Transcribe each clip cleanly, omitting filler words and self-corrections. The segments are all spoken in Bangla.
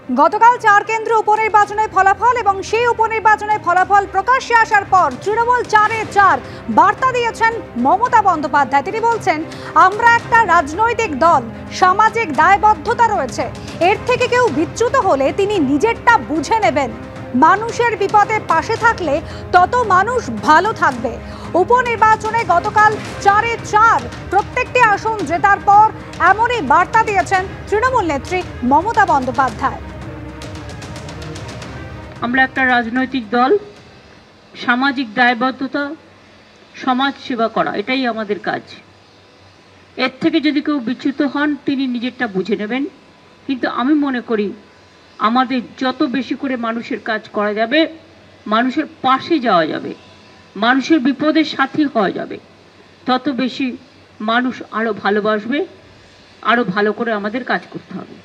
গতকাল 4 কেন্দ্র উপনির্বাচনের ফলাফল এবং সেই উপনির্বাচনের ফলাফল প্রকাশ্যে আসার পর তৃণমূল 4-4 বার্তা দিয়েছেন মমতা বন্দ্যোপাধ্যায়। তিনি বলছেন, আমরা একটা রাজনৈতিক দল, সামাজিক দায়বদ্ধতা রয়েছে, এর থেকে কেউ বিচ্যুত হলে তিনি নিজেরটা বুঝে নেবেন। মানুষের বিপদে পাশে থাকলে তত মানুষ ভালো থাকবে। উপনির্বাচনে গতকাল 4-4 প্রত্যেকটি আসন জেতার পর এমনই বার্তা দিয়েছেন তৃণমূল নেত্রী মমতা বন্দ্যোপাধ্যায়। আমরা একটা রাজনৈতিক দল, সামাজিক দায়বদ্ধতা, সমাজ সেবা করা, এটাই আমাদের কাজ। এর থেকে যদি কেউ বিচ্যুত হন তিনি নিজেরটা বুঝে নেবেন। কিন্তু আমি মনে করি আমাদের যত বেশি করে মানুষের কাজ করা যাবে, মানুষের পাশে যাওয়া যাবে, মানুষের বিপদের সাথী হওয়া যাবে, তত বেশি মানুষ আরো ভালোবাসবে, আরো ভালো করে আমাদের কাজ করতে হবে।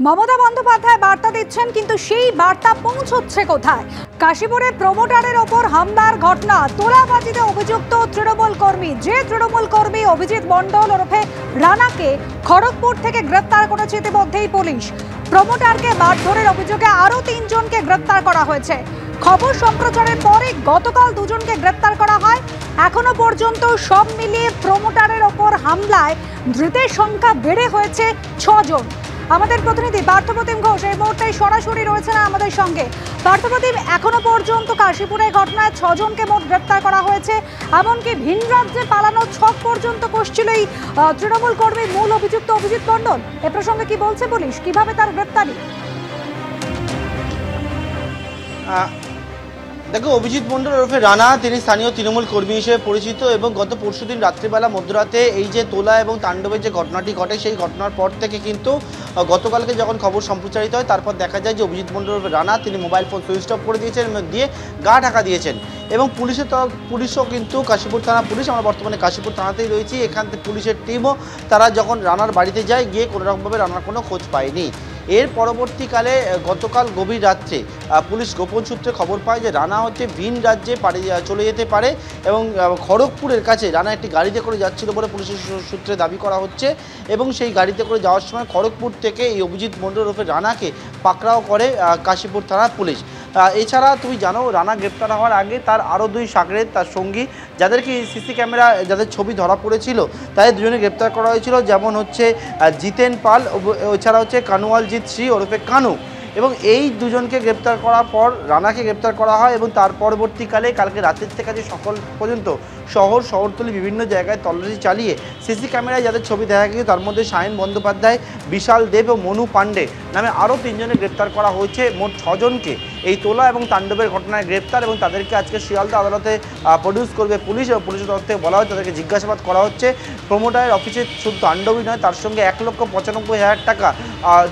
মমতা বন্দ্যোপাধ্যায় বার্তা দিচ্ছেন, কিন্তু সেই বার্তা পৌঁছচ্ছে কোথায়? কাশীপুরে প্রমোটারের ওপর হামলার ঘটনা, তোলাবাজিতে অভিযুক্ত তৃণমূল কর্মী, যে তৃণমূল কর্মী অভিজিৎ মণ্ডল ওরফে রানাকে খড়গপুর থেকে গ্রেপ্তার করেছে ইতিমধ্যেই পুলিশ। প্রমোটারকে মারধরের অভিযোগে আরও 3 জনকে গ্রেপ্তার করা হয়েছে। খবর সম্প্রচারের পরে গতকাল 2 জনকে গ্রেপ্তার করা হয়। এখনো পর্যন্ত সব মিলিয়ে প্রমোটারের ওপর হামলায় ধৃতের সংখ্যা বেড়ে হয়েছে 6 জন। আমাদের প্রতিনিধি পার্থপ্রতিম ঘোষ এই মুহূর্তে সরাসরি রয়েছে না আমাদের সঙ্গে। পার্থপ্রতিম, এখনো পর্যন্ত কাশীপুরের ঘটনায় 6 জনকে মোট গ্রেপ্তার করা হয়েছে, এমনকি ভিন রাজ্যে পালানোর ছক পর্যন্ত কষছিল এই তৃণমূল কর্মীর মূল অভিযুক্ত অভিজিৎ মণ্ডল। এ প্রসঙ্গে কি বলছে পুলিশ, কিভাবে তার গ্রেপ্তারি? দেখো, অভিজিৎ মণ্ডল ওরফে রানা তিনি স্থানীয় তৃণমূল কর্মী হিসেবে পরিচিত এবং গত পরশুদিন রাত্রিবেলা মধ্যরাতে এই যে তোলা এবং তাণ্ডবের যে ঘটনাটি ঘটে সেই ঘটনার পর থেকে কিন্তু গতকালকে যখন খবর সম্প্রচারিত হয় তারপর দেখা যায় যে অভিজিৎ মণ্ডল ওরফে রানা তিনি মোবাইল ফোন সুইচ অফ করে দিয়েছেন, দিয়ে গা ঢাকা দিয়েছেন এবং পুলিশও কিন্তু কাশীপুর থানা পুলিশ, আমরা বর্তমানে কাশীপুর থানাতেই রয়েছি, এখান থেকে পুলিশের টিমও তারা যখন রানার বাড়িতে যায় গিয়ে কোনোরকমভাবে রানার কোনো খোঁজ পায়নি। এর পরবর্তীকালে গতকাল গভীর রাত্রে পুলিশ গোপন সূত্রে খবর পায় যে রানা হচ্ছে ভিন রাজ্যে চলে যেতে পারে এবং খড়গপুরের কাছে রানা একটি গাড়িতে করে যাচ্ছিল বলে পুলিশের সূত্রে দাবি করা হচ্ছে এবং সেই গাড়িতে করে যাওয়ার সময় খড়গপুর থেকে এই অভিজিৎ মণ্ডল ওরফে রানাকে পাকড়াও করে কাশীপুর থানার পুলিশ। এছাড়া তুমি জানো, রানা গ্রেপ্তার হওয়ার আগে তার আরও 2 সাগরেদ তার সঙ্গী যাদেরকে সিসি ক্যামেরা যাদের ছবি ধরা পড়েছিল তাদের 2জনে গ্রেপ্তার করা হয়েছিল, যেমন হচ্ছে জিতেন পাল, এছাড়া হচ্ছে কানুয়ালজিৎ শ্রী ওরফে কানু, এবং এই 2 জনকে গ্রেপ্তার করার পর রানাকে গ্রেপ্তার করা হয় এবং তার পরবর্তীকালে কালকে রাতের থেকে যে সকাল পর্যন্ত শহরতলি বিভিন্ন জায়গায় তল্লাশি চালিয়ে সিসি ক্যামেরায় যাদের ছবি দেখা গেছে তার মধ্যে সায়ন বন্দ্যোপাধ্যায়, বিশাল দেব ও মনু পাণ্ডে নামে আরও 3 জনে গ্রেপ্তার করা হয়েছে। মোট 6 জনকে এই তোলা এবং তাণ্ডবের ঘটনায় গ্রেপ্তার এবং তাদেরকে আজকে শিয়ালদা আদালতে প্রডিউস করবে পুলিশ এবং পুলিশের তরফ থেকে বলা হয় তাদেরকে জিজ্ঞাসাবাদ করা হচ্ছে। প্রমোটারের অফিসে শুধু তাণ্ডবই নয়, তার সঙ্গে 1,95,000 টাকা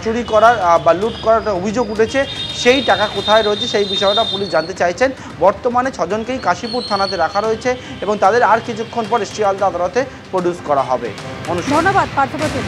চুরি করার বা লুট করার অভিযোগ উঠেছে। সেই টাকা কোথায় রয়েছে সেই বিষয়টা পুলিশ জানতে চাইছেন। বর্তমানে 6 জনকেই কাশীপুর থানাতে রাখা রয়েছে এবং তাদের আর কিছুক্ষণ পরে শিয়ালদা আদালতে প্রডিউস করা হবে। ধন্যবাদ পার্থপ্রতিম।